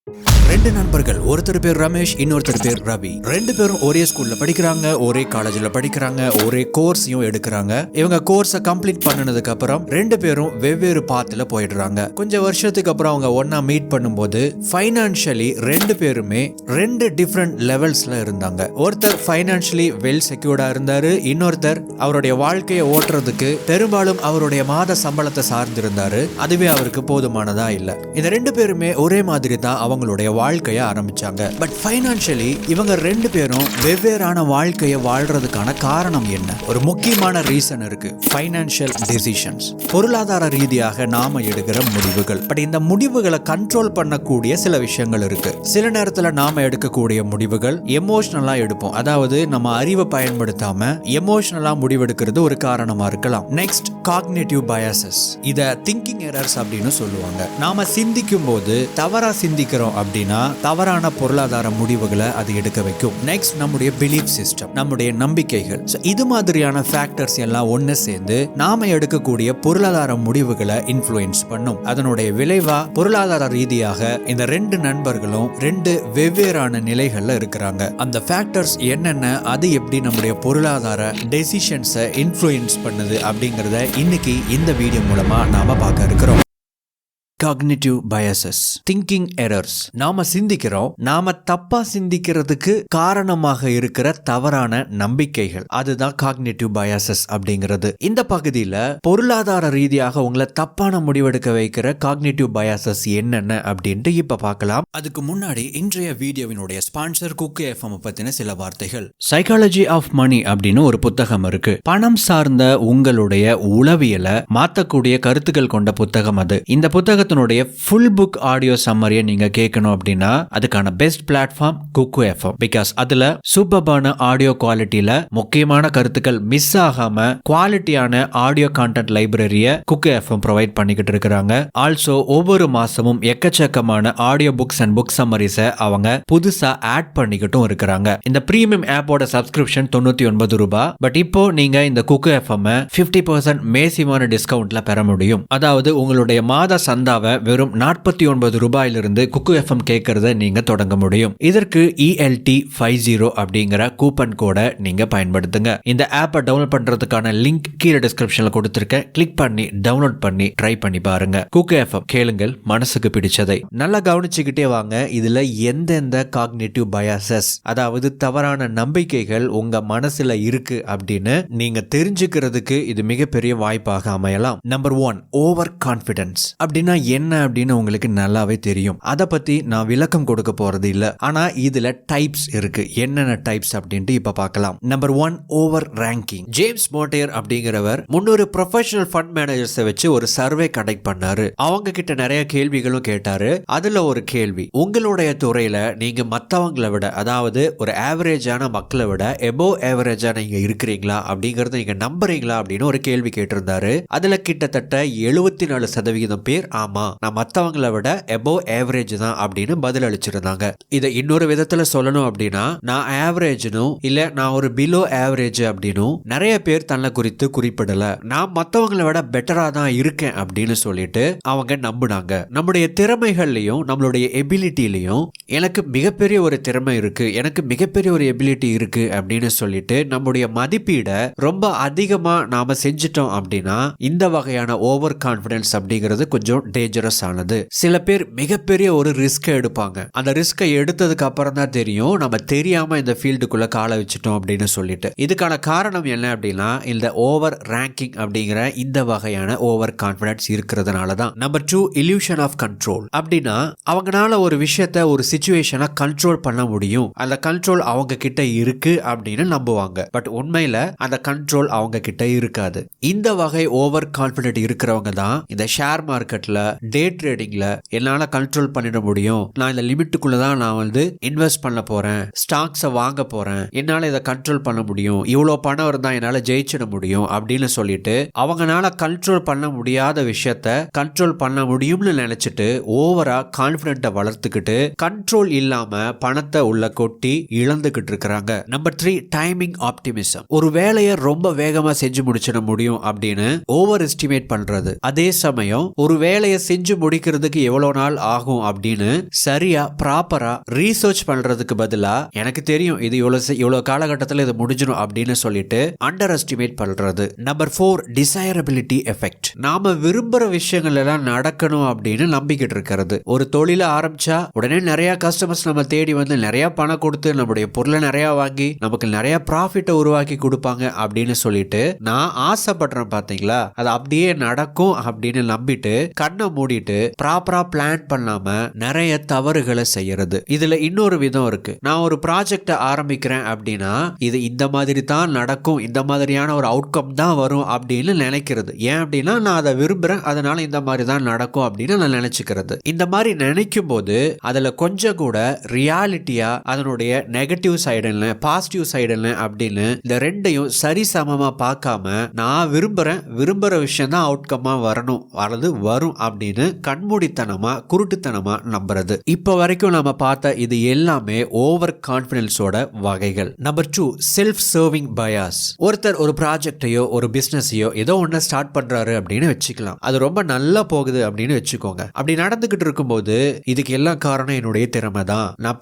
ரெண்டு நண்பர்கள், ஒருத்தர் பேர் ரமேஷ், இன்னொருத்தர் பேர் ரவி. ரெண்டு பேரும் ஒரே ஸ்கூல்ல படிக்கிறாங்க, ஒரே காலேஜ்ல படிக்கிறாங்க, ஒரே கோர்ஸையும் எடுக்கிறாங்க. இவங்க கோர்ஸை கம்ப்ளீட் பண்ணனதுக்கு அப்புறம் ரெண்டு பேரும் வெவ்வேறு பாத்துல போயிடுறாங்க. கொஞ்சம் வருஷத்துக்கு அப்புறம் அவங்க ஒன்னா மீட் பண்ணும்போது ஃபைனான்சியலி ரெண்டு பேருமே ரெண்டு டிஃப்ரெண்ட் லெவல்ஸ்ல இருந்தாங்க. ஒருத்தர் ஃபைனான்சியலி வெல் செக்யூர்டா இருந்தாரு, இன்னொருத்தர் அவருடைய வாழ்க்கையை ஓட்டுறதுக்கு பெரும்பாலும் அவருடைய மாத சம்பளத்தை சார்ந்திருந்தாரு. அதுவே அவருக்கு போதுமானதா இல்ல. இந்த ரெண்டு பேருமே ஒரே மாதிரி தான் அவங்களுடைய வாழ்க்கையை ஆரம்பிச்சாங்க. பட் ஃபைனான்சியலி இவங்க ரெண்டு பேரும் வெவ்வேறான வாழ்க்கையை வாழ்றதுக்கான காரணம் என்ன? ஒரு முக்கியமான ரீசன் இருக்கு. ஃபைனான்சியல் டிசிஷன்ஸ், பொருளாதார ரீதியாக நாம எடுக்கிற முடிவுகள். பட் இந்த முடிவுகளை கண்ட்ரோல் பண்ணக்கூடிய சில விஷயங்கள் இருக்கு. சில நேரத்துல நாம எடுக்கக்கூடிய முடிவுகள் எமோஷனலா எடுப்போம். அதாவது நம்ம அறிவை பயன்படுத்தாம எமோஷனலா முடிவெடுக்கிறது ஒரு காரணமா இருக்கலாம். Next, cognitive biases. இத திங்கிங் எரர்ஸ் அப்படின்னு சொல்லுவாங்க. நாம சிந்திக்கும் போது தவறா சிந்திக்கிறோம் அப்படின்னா தவறான பொருளாதார முடிவுகளை அது எடுக்க வைக்கும். நெக்ஸ்ட், நம்முடைய பிலீஃப் சிஸ்டம், நம்முடைய நம்பிக்கைகள். இது மாதிரியான ஃபேக்டர்ஸ் எல்லாம் ஒன்னு சேர்ந்து நாம எடுக்கக்கூடிய பொருளாதார முடிவுகளை இன்ஃப்ளூயன்ஸ் பண்ணும். அதனுடைய விளைவா பொருளாதார ரீதியாக இந்த ரெண்டு நண்பர்களும் ரெண்டு வெவ்வேறான நிலைகள்ல இருக்கிறாங்க. அந்த ஃபேக்டர்ஸ் என்னென்ன, அது எப்படி நம்முடைய பொருளாதார டெசிஷன்ஸை இன்ஃப்ளூயன்ஸ் பண்ணுது அப்படிங்கறத இன்னைக்கு இந்த வீடியோ மூலமா நாம பார்க்க இருக்கிறோம். Cognitive biases, thinking errors. நாம சிந்திக்கிறோம், நாம தப்பா சிந்திக்கிறதுக்கு காரணமாக இருக்கிற தவறான நம்பிக்கைகள், அதுதான் காக்னிட்டிவ் பயாசஸ் அப்படிங்கிறது. இந்த பகுதியில பொருளாதார ரீதியாக உங்களை தப்பான முடிவெடுக்க வைக்கிற காக்னிட்டிவ் பயாசஸ் என்னென்ன அப்படின்ட்டு இப்ப பார்க்கலாம். அதுக்கு முன்னாடி இன்றைய வீடியோவினுடைய ஸ்பான்சர் குக்கு எஃப்எம் பத்தின சில வார்த்தைகள். சைக்காலஜி ஆஃப் மணி அப்படின்னு ஒரு புத்தகம் இருக்கு. பணம் சார்ந்த உங்களுடைய உளவியலை மாத்தக்கூடிய கருத்துக்கள் கொண்ட புத்தகம் அது. இந்த புத்தகம் ஃபுல் புக் ஆடியோ சம்மரியை நீங்க கேட்கணும் அப்படின்னா அதுக்கான best platform Kuku FM. Because அதுல சூப்பர்பான ஆடியோ குவாலிட்டியில முக்கியமான கருத்துக்கள் மிஸ் ஆகாம குவாலிட்டியான ஆடியோ கான்டென்ட் லைப்ரரியை குக்கு எஃப்எம் ப்ரொவைட் பண்ணிக்கிட்டு இருக்காங்க. ஆல்சோ ஒவ்வொரு மாசமும் எக்கச்சக்கமான ஆடியோ புக்ஸ் அண்ட் புக் சம்மரிஸை அவங்க புதுசா ஆட் பண்ணிக்கிட்டும் இருக்கிறாங்க. இந்த பிரீமியம் ஆப்போட சப்ஸ்கிரிப்ஷன் 99 ரூபாய். பட் இப்போ நீங்க இந்த குக்கு எஃப்எம் 50% மேசிவான டிஸ்கவுண்ட்ல பெற முடியும். அதாவது உங்களுடைய மாத சந்தா வெறும் 49 ரூபாயிலிருந்து குக்கு எஃப்எம் கேட்கறத நீங்க தொடங்க முடியும். இதற்கு ELT50 அப்படிங்கிற கூப்பன் கோட நீங்க பயன்படுத்துங்க. இந்த ஆப்பை டவுன்லோட் பண்றதுக்கான லிங்க் கீழே டிஸ்கிரிப்ஷன்ல கொடுத்திருக்கேன். கிளிக் பண்ணி டவுன்லோட் பண்ணி ட்ரை பண்ணி பாருங்க. குக்கு எஃப்எம் கேளுங்கள், மனசுக்கு பிடிச்சதை. நல்லா கவனிச்சுக்கிட்டே வாங்க. இதுல எந்தெந்த காக்னிட்டிவ் பயாசஸ், அதாவது தவறான நம்பிக்கைகள் உங்க மனசுல இருக்கு அப்படின்னு நீங்க தெரிஞ்சுக்கிறதுக்கு இது மிகப்பெரிய வாய்ப்பாக அமையலாம். Number 1, over confidence. அப்படின்னா என்ன அப்படின்னு உங்களுக்கு நல்லாவே தெரியும். அதை பத்தி நான் விளக்கம் கொடுக்க போறது இல்ல. ஆனா இதுல டைப்ஸ் இருக்கு. என்னென்ன டைப்ஸ் அப்படின்ட்டு இப்ப பார்க்கலாம். Number 1, over ranking. ஜேம்ஸ் மோட்டியர் அப்படிங்கிறவர் 300 ப்ரொஃபஷனல் ஃபண்ட் மேனேஜர்ஸை வச்சு ஒரு சர்வே கண்டக்ட் பண்ணாரு. அவங்க கிட்ட நிறைய கேள்விகளும் கேட்டாரு. அதுல ஒரு கேள்வி, உங்களுடைய துறையில நீங்க மத்தவங்களை விட, அதாவது ஒரு ஆவரேஜான மக்களை விட எபோவ் ஆவரேஜா நீங்க இருக்கிறீங்களா அப்படிங்கறத நீங்க நம்புறீங்களா அப்படின்னு ஒரு கேள்வி கேட்டிருந்தாரு. அதுல கிட்டத்தட்ட 74% பேர் ஆமா, நான் மத்தவங்களை விட எபோவ் ஆவரேஜ் தான் அப்படின்னு பதில் அளிச்சிருந்தாங்க. இதை இன்னொரு விதத்துல சொல்லணும் அப்படின்னா, நான் ஆவரேஜ்னும் இல்ல நான் ஒரு பிலோ ஆவரேஜ் அப்படின்னும் நிறைய பேர் தன்னை குறித்து குறிப்பிடல. நான் மத்தவங்களை விட பெட்டரா தான் இருக்கேன் அப்படின்னு சொல்லிட்டு அவங்க நம்புனாங்க. நம்முடைய திறமைகள்லயும் நம்மளுடைய எபிலிட்டிலையும் எனக்கு மிகப்பெரிய ஒரு திறமை இருக்கு, எனக்கு மிகப்பெரிய ஒரு எபிலிட்டி இருக்கு அப்படின்னு சொல்லிட்டு நம்முடைய மதிப்பீட ரொம்ப அதிகமா நாம செஞ்சிட்டோம் அப்படின்னா இந்த வகையான ஓவர் கான்பிடன்ஸ் அப்படிங்கிறது கொஞ்சம் டேஞ்சரஸ் ஆனது. சில பேர் மிகப்பெரிய ஒரு ரிஸ்க் எடுப்பாங்க. அந்த ரிஸ்கை எடுத்ததுக்கு அப்புறம் தான் தெரியும் நம்ம தெரியாம இந்த ஃபீல்டுக்குள்ள காலை வச்சுட்டோம் அப்படின்னு சொல்லிட்டு. இதுக்கான காரணம் என்ன அப்படின்னா, இந்த ஓவர் ரேங்கிங் அப்படிங்கிற இந்த வகையான ஓவர் கான்பிடன்ஸ் இருக்கிறதுனால தான். Number 2, illusion of control. அப்படின்னா அவங்களால ஒரு விஷயத்தை, ஒரு சிச்சுவேஷனை கண்ட்ரோல் பண்ண முடியும், அந்த கண்ட்ரோல் அவங்க கிட்ட இருக்கு அப்படின்னு நம்புவாங்க. பட் உண்மையில அந்த கண்ட்ரோல் அவங்க கிட்ட இருக்காது. இந்த வகை ஓவர் கான்பிடன்ட் இருக்கிறவங்க தான் இந்த ஷேர் மார்க்கெட்ல, டே ட்ரேடிங்ல என்னால கண்ட்ரோல் பண்ணிட முடியும், நான் இந்த லிமிட்டுக்குள்ள தான் நான் இன்வெஸ்ட் பண்ண போறேன், ஸ்டாக்ஸை வாங்க போறேன், என்னால இதை கண்ட்ரோல் பண்ண முடியும், இவ்வளவு பணம் இருந்தா என்னால ஜெயிச்சிட முடியும் அப்படின்னு சொல்லிட்டு அவங்களால கண்ட்ரோல் பண்ண முடியாத விஷயத்த கண்ட்ரோல் பண்ண முடியும்னு நினைச்சிட்டு ஓவரா கான்பிடென்ட்டை வளர்த்துக்கிட்டு கண்ட்ரோல் இல்லாம பணத்தை உள்ள கொட்டி இழந்துகிட்டு இருக்கிறாங்க. Number 3, timing optimism. ஒரு வேலையை ரொம்ப வேகமா செஞ்சு முடிச்சிட முடியும் அப்படின்னு ஓவர் எஸ்டிமேட் பண்றது. அதே சமயம் ஒரு வேலையை செஞ்சு முடிக்கிறதுக்கு எவ்வளவு நாள் ஆகும் அப்படின்னு சரியா ப்ராப்பரா ரீசர்ச் பண்றதுக்கு பதிலா எனக்கு தெரியும் இது இவ்வளவு காலகட்டத்தில் இது முடிஞ்சிடும் அப்படின்னு சொல்லிட்டு அண்டர் எஸ்டிமேட் பண்றது. Number 4, desirability effect. நாம விரும்புற விஷயங்கள் எல்லாம் நடக்கணும் அப்படின்னு நம்பிக்கிட்டு இருக்கிறது. ஒரு தொழில ஆரம்பிச்சா உடனே நிறைய கஸ்டமர்ஸ் நம்ம தேடி வந்து நிறைய பணம் கொடுத்து நம்முடைய பொருளை நிறைய வாங்கி நமக்கு நிறைய ப்ராஃபிட்டை உருவாக்கி கொடுப்பாங்க அப்படின்னு சொல்லிட்டு நான் ஆசைப்படுறேன் பாத்தீங்களா, அது அப்படியே நடக்கும் அப்படின்னு நம்பிட்டு கண்ணை மூடிட்டு ப்ராப்பரா பிளான் பண்ணாம நிறைய தவறுகளை செய்யறது. இதுல இன்னொரு விதம் இருக்கு. நான் ஒரு ப்ராஜெக்ட் ஆரம்பிக்கிறேன் அப்படின்னா இது இந்த மாதிரி தான் நடக்கும், இந்த மாதிரியான ஒரு அவுட்கம் தான் வரும் அப்படின்னு நினைக்கிறது. ஏன் அப்படின்னா நான் அதை விரும்புறேன், அதனால இந்த மாதிரி தான் நடக்கும் அப்படின்னு நான் நினைச்சுக்கிறது. இந்த மாதிரி நினைக்கும் போது அதுல கொஞ்சம் கூட ரியாலிட்டியா அதனுடைய நெகட்டிவ் சைடு இல்லை பாசிட்டிவ் சைடு இல்லை அப்படின்னு இந்த ரெண்டையும் சரிசமமா பார்க்காம நான் விரும்புற விஷயம் தான் அவுட்கமா வரணும் அல்லது வரும் அப்படின்னு கண்மூடித்தனமா குருட்டுத்தனமா நம்புறது. இப்ப வரைக்கும் நம்ம பார்த்த இது எல்லாமே ஓவர் கான்பிடன்ஸோட வகைகள். Number 2, self serving bias. ஒருத்தர் ஒரு ப்ராஜெக்டையோ ஒரு பிசினஸையோ ஏதோ ஒன்னு ஸ்டார்ட் பண்றாரு அப்படின்னு வச்சுக்கலாம். அது ரொம்ப நல்லா போகுது அப்படின்னு வச்சுக்கோங்க. அப்படி நடந்துகிட்டு இருக்கும்போது இதுக்கு எல்லாம் காரணம் என்னுடைய திறமை தான், நான்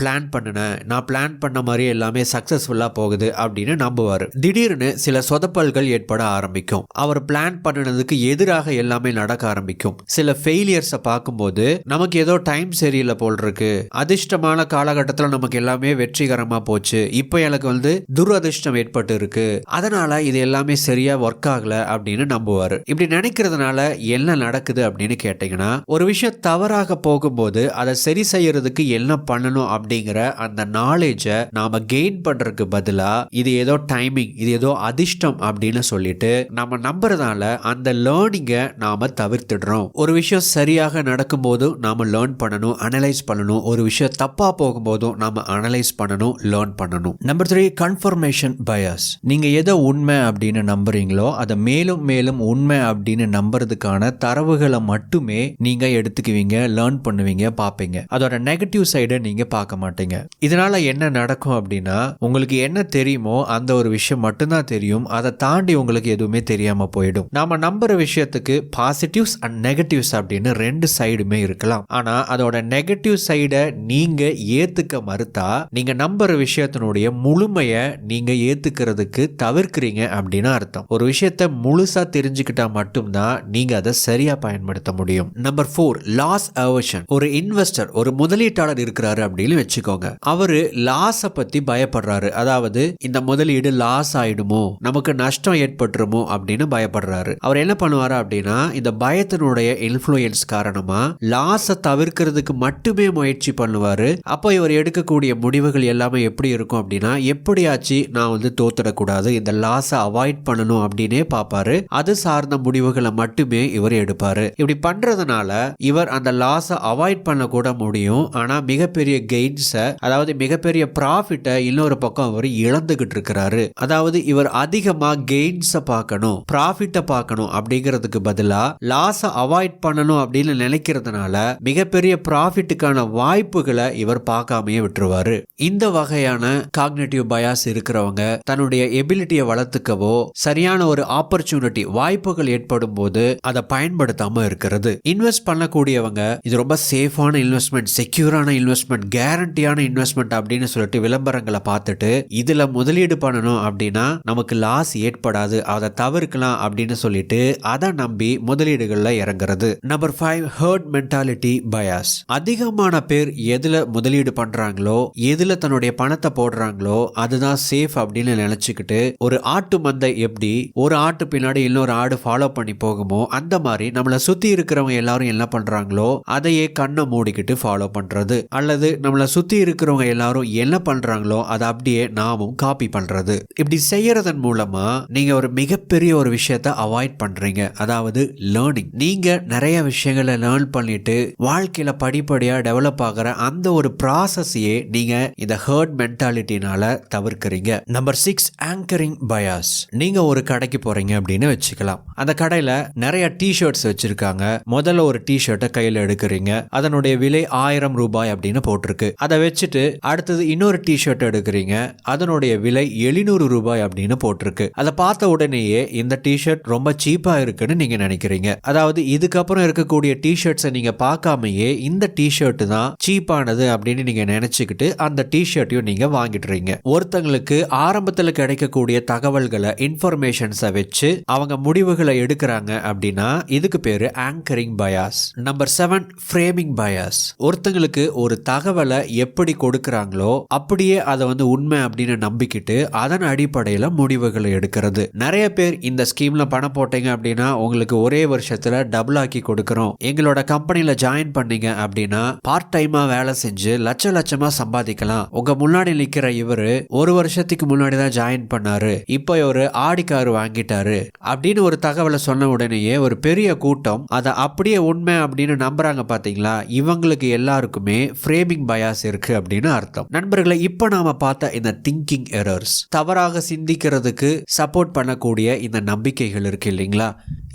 பிளான் பண்ண மாதிரி எல்லாமே சக்சஸ்ஃபுல்லா போகுது அப்படின்னு நம்புவாரு. திடீர்னு சில சொதப்பல்கள் ஏற்பட ஆரம்பிக்கும். அவர் பிளான் பண்ணதுக்கு எதிராக எல்லாமே நடக்க ஆரம்பிக்கும். சில ஃபெயிலியர்ஸை பார்க்கும்போது நமக்கு ஏதோ டைம் சரியில்லை போல் இருக்கு, அதிர்ஷ்டமான காலகட்டத்தில் நமக்கு எல்லாமே வெற்றிகரமா போச்சு, இப்போ எனக்கு துரதிர்ஷ்டம் ஏற்பட்டு இருக்கு, அதனால இது எல்லாமே சரியா ஒர்க் ஆகல அப்படின்னு நம்புவாரு. இப்படி நினைக்கிறதுனால என்ன நடக்குது அப்படின்னு கேட்டீங்கன்னா, ஒரு விஷயம் தவறாக போகும்போது அதை சரி செய்யறதுக்கு என்ன பண்ணணும் அப்படிங்கிற அந்த நாலேஜை நாம கெயின் பண்றதுக்கு பதிலா இது ஏதோ டைமிங், இது ஏதோ அதிர்ஷ்டம் அப்படின்னு சொல்லிட்டு நம்ம நம்புறதால அந்த லேர்னிங்கை நாம தவிர்த்துடுறோம். ஒரு விஷயம் சரியாக நடக்கும் போதும் நாம லேர்ன் பண்ணணும், அனலைஸ் பண்ணணும். ஒரு விஷயம் தப்பா போகும்போதும் நாம அனலைஸ் பண்ணணும், லேர்ன் பண்ணணும். Number 3, confirmation bias. நீங்க எதை உண்மை அப்படின்னு நம்புறீங்களோ அதை மேலும் மேலும் உண்மை அப்படின்னு நம்புறதுக்கான தரவுகளை மட்டுமே நீங்க எடுத்துக்குவீங்க, லேர்ன் பண்ணுவீங்க, பார்ப்பீங்க. அதோட நெகட்டிவ் சைடை நீங்க பார்க்க மாட்டீங்க. இதனால என்ன நடக்கும் அப்படின்னா, உங்களுக்கு என்ன தெரியுமோ அந்த ஒரு விஷயம் மட்டும்தான் தெரியும், அதை தாண்டி உங்களுக்கு எதுவுமே தெரியாம போயிடும். நாம நம்புற விஷயத்துக்கு பாசிட்டிவ்ஸ் அண்ட் நெகட்டிவ்ஸ் அப்படின்னு 2 சைடுமே இருக்கலாம். ஆனா அதோட நெகட்டிவ் சைடை நீங்க ஏத்துக்க மறுத்தா நீங்க நம்புற விஷயத்தினுடைய முழுமையை நீங்க ஏத்துக்கிறதுக்கு தவிர்க்கிறீங்க அப்படின்னு அர்த்தம். ஒரு விஷயத்தை முழுசா தெரிஞ்சுக்கிட்டா மட்டும்தான் நீங்க அதை சரியா பயன்படுத்த முடியும். Number 4, loss aversion. ஒரு இன்வெஸ்டர், ஒரு முதலீட்டாளர் இருக்கிறாரு அப்படின்னு வச்சுக்கோங்க. அவரு லாஸ பத்தி பயப்படுறாரு. அதாவது இந்த முதலீடு லாஸ் ஆயிடுமோ, நமக்கு நஷ்டம் ஏற்பட்டுருமோ அப்படின்னு பயப்படுறாரு. அவர் என்ன பண்ணுவாரு அப்படின்னா, இந்த பயத்தினுடைய இன்ஃப்ளூயன்ஸ் காரணமா லாஸ தவிர்க்கிறதுக்கு மட்டுமே முயற்சி பண்ணுவாரு. அப்போ இவர் எடுக்கக்கூடிய முடிவுகள் எல்லாமே எப்படி இருக்கும் அப்படின்னா, எப்படியாச்சு நான் தோத்துடக்கூடாது, இந்த லாஸ அவாய்ட் பண்ணணும் அப்படின்னே பார்ப்பாரு. அது சார்ந்த முடிவுகளை மட்டுமே இவர் எடுப்பாரு. இப்படி பண்றதுனால இவர் அந்த லாஸ அவாய்ட் பண்ண கூட முடியும். ஆனா மிகப்பெரிய கெயின்ஸ, அதாவது மிகப்பெரிய ப்ராஃபிட்டை இன்னொரு பக்கம் அவர் இழந்துகிட்டு இருக்கிறாரு. அதாவது இவர் அதிகமா கெயின்ஸ பார்க்கணும், ப்ராஃபிட்டை பார்க்கணும் அப்படிங்கிறதுக்கு பதிலா லாஸ அவாய்ட் பண்ணணும் அப்படின்னு நினைக்கிறதுனால மிகப்பெரிய ப்ராஃபிட்டுக்கான வாய்ப்புகளை இவர் பார்க்காமையே விட்டுருவாரு. இந்த வகையான காக்னிட்டிவ் பயாஸ் இருக்கிறவங்க தன்னுடைய எபிலிட்டியை வளர்த்துக்கவோ, சரியான ஒரு ஆப்பர்ச்சுனிட்டி வாய்ப்புகள் ஏற்படும் போது அதை பயன்படுத்தாம இருக்கிறது. இன்வெஸ்ட் பண்ணக்கூடியவங்க இது ரொம்ப சேஃபான இன்வெஸ்ட்மெண்ட், செக்யூரான இன்வெஸ்ட்மெண்ட், கேரண்டியான இன்வெஸ்ட்மெண்ட் அப்படின்னு சொல்லிட்டு விளம்பரங்களை பார்த்துட்டு இதுல முதலீடு பண்ணணும் அப்படின்னா நமக்கு லாஸ் ஏற்படாது, அதை தவிர்க்கலாம் அப்படின்னு சொல்லிட்டு அதை நம்பி முதலீடுகள்ல இறங்குறது. Number 5, herd mentality bias. அதிகமான பேர் எதுல முதலீடு பண்றாங்களோ, எதுல தன்னுடைய பணத்தை போடுறாங்களோ அதுதான் சேஃப் அப்படின்னு நினைச்சுக்கிட்டு, ஒரு ஆட்டு மந்தை எப்படி ஒரு ஆட்டு பின்னாடி இன்னொரு ஆடு ஃபாலோ பண்ணி போகுமோ அந்த மாதிரி நம்மளை சுத்தி இருக்கிறவங்க எல்லாரும் என்ன பண்றாங்களோ அதையே கண்ணை மூடிக்கிட்டு ஃபாலோ பண்றது, அல்லது நம்மளை சுத்தி இருக்கிறவங்க எல்லாரும் என்ன பண்றாங்களோ அதை அப்படியே நாமும் காப்பி பண்றது. இப்படி செய்யறதன் மூலமா நீங்க ஒரு மிகப்பெரிய ஒரு விஷயத்தை அவாய்ட் பண்றீங்க, அதாவது லேர்னிங். நீங்க நிறைய விஷயங்களை லேர்ன் பண்ணிட்டு வாழ்க்கையில படிப்படியா டெவலப் ஆகிற அந்த ஒரு ப்ராசஸையே நீங்க இந்த ஹர்ட் மென்டாலிட்டினால தவிர்க்கிறீங்க. Number 6, anchoring bias. நீங்க ஒரு கடைக்கு போறீங்க அப்படின்னு வச்சுக்கலாம். அந்த கடையில நிறைய டி-ஷர்ட்ஸ் வச்சிருக்காங்க. முதல்ல ஒரு டி-ஷர்ட்டை கையில எடுக்கிறீங்க, அதனுடைய விலை 1000 ரூபாய் அப்படின்னு போட்டிருக்கு. அதை வச்சுட்டு அடுத்தது இன்னொரு டி-ஷர்ட் எடுக்கிறீங்க, அதனுடைய விலை 700 ரூபாய் அப்படின்னு போட்டிருக்கு. அதை பார்த்த உடனேயே இந்த டி-ஷர்ட் ரொம்ப சீப்பா இருக்குன்னு நீங்க நினைக்கிறீங்க. அதாவது இதுக்கப்புறம் இருக்கக்கூடிய டிஷர்ட்ஸை நீங்கள் பார்க்காமையே இந்த டிஷர்ட் தான் சீப்பானது அப்படின்னு நீங்கள் நினச்சிக்கிட்டு அந்த டிஷர்ட்டையும் நீங்கள் வாங்கிடுறீங்க. ஒருத்தங்களுக்கு ஆரம்பத்தில் கிடைக்கக்கூடிய தகவல்களை இன்ஃபர்மேஷன்ஸை வச்சு அவங்க முடிவுகளை எடுக்கிறாங்க அப்படின்னா இதுக்கு பேரு anchoring bias. Number 7, framing bias. ஒருத்தங்களுக்கு ஒரு தகவலை எப்படி கொடுக்கறாங்களோ அப்படியே அதை உண்மை அப்படின்னு நம்பிக்கிட்டு அதன் அடிப்படையில் முடிவுகளை எடுக்கிறது. நிறைய பேர் இந்த ஸ்கீம்ல பணம் போட்டீங்க அப்படின்னா உங்களுக்கு ஒரே வருஷத்துல டபுள் ஆக்கி கொடுக்கறோம், எங்களோட கம்பெனில ஜாயின் பண்ணீங்க அப்படின்னா பார்ட் டைமா வேலை செஞ்சு லட்சமா சம்பாதிக்கலாம், உங்க முன்னாடி நிக்கிற இவரு ஒரு வருஷத்துக்கு முன்னாடி தான் ஜாயின் பண்ணாரு, இப்போ ஒரு ஆடி கார் வாங்கிட்டாரு அப்படின்னு ஒரு தகவலை சொன்ன உடனேயே ஒரு பெரிய கூட்டம் அதை அப்படியே உண்மை அப்படின்னு நம்புறாங்க. பாத்தீங்களா, இவங்களுக்கு எல்லாருக்குமே ஃப்ரேமிங் பயாஸ் இருக்கு அப்படின்னு அர்த்தம். நண்பர்களை, இப்போ நாம பார்த்த இந்த திங்கிங் எரர்ஸ், தவறாக சிந்திக்கிறதுக்கு சப்போர்ட் பண்ணக்கூடிய இந்த நம்பிக்கைகள் இருக்கு இல்லைங்களா,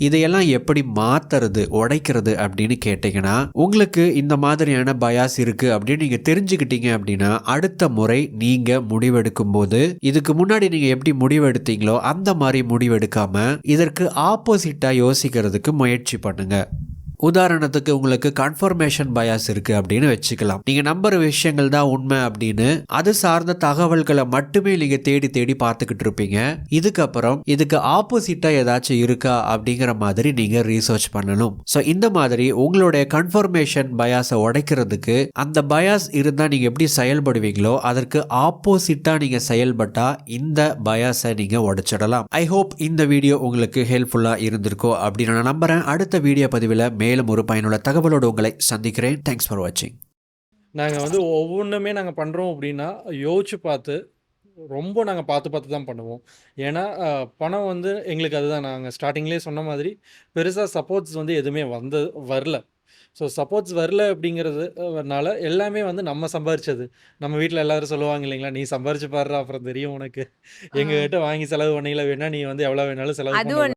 இதையெல்லாம் எப்படி மாத்துறது, உடைக்கிறது அப்படின்னு கேட்டீங்கன்னா, உங்களுக்கு இந்த மாதிரியான பயாஸ் இருக்கு அப்படின்னு நீங்க தெரிஞ்சுக்கிட்டீங்க அப்படின்னா அடுத்த முறை நீங்க முடிவெடுக்கும் போது இதுக்கு முன்னாடி நீங்க எப்படி முடிவெடுத்தீங்களோ அந்த மாதிரி முடிவெடுக்காம இதற்கு ஆப்போசிட்டா யோசிக்கிறதுக்கு முயற்சி பண்ணுங்க. உதாரணத்துக்கு உங்களுக்கு கன்ஃபர்மேஷன் பயாஸ் இருக்கு அப்படின்னு வச்சுக்கலாம். நீங்க நம்புற விஷயங்கள் தான் உண்மை அப்படின்னு அது சார்ந்த தகவல்களை மட்டுமே நீங்க தேடி பார்த்துக்கிட்டு இருப்பீங்க. இதுக்கப்புறம் இதுக்கு ஆப்போசிட்டா ஏதாச்சும் இருக்கா அப்படிங்கிற மாதிரி நீங்க ரீசர்ச் பண்ணணும். ஸோ இந்த மாதிரி உங்களுடைய கன்ஃபர்மேஷன் பயாஸை உடைக்கிறதுக்கு அந்த பயாஸ் இருந்தா நீங்க எப்படி செயல்படுவீங்களோ அதற்கு ஆப்போசிட்டா நீங்க செயல்பட்டா இந்த பயாஸை நீங்க உடைச்சிடலாம். ஐ ஹோப் இந்த வீடியோ உங்களுக்கு ஹெல்ப்ஃபுல்லா இருந்திருக்கோ அப்படின்னு நான் நம்புறேன். அடுத்த வீடியோ பதிவில் மேலும் ஒரு பயனுள்ள தகவலோடு உங்களை சந்திக்கிறேன். தேங்க்ஸ் ஃபார் வாட்சிங். நாங்கள் ஒவ்வொன்றுமே நாங்கள் பண்ணுறோம் அப்படின்னா யோசிச்சு பார்த்து ரொம்ப நாங்கள் பார்த்து தான் பண்ணுவோம். ஏன்னா பணம் எங்களுக்கு அதுதான் நாங்கள் ஸ்டார்டிங்லேயே சொன்ன மாதிரி பெருசாக சப்போர்ட்ஸ் எதுவுமே வரல. ஸோ சப்போர்ட்ஸ் வரல அப்படிங்கிறதுனால எல்லாமே நம்ம சம்பாரிச்சது. நம்ம வீட்டில் எல்லோரும் சொல்லுவாங்க இல்லைங்களா, நீ சம்பாரிச்சு பாடுறா அப்புறம் தெரியும் உனக்கு, எங்ககிட்ட வாங்கி செலவு பண்ணீங்களா, வேணா நீ எவ்வளோ வேணாலும் செலவு பண்ண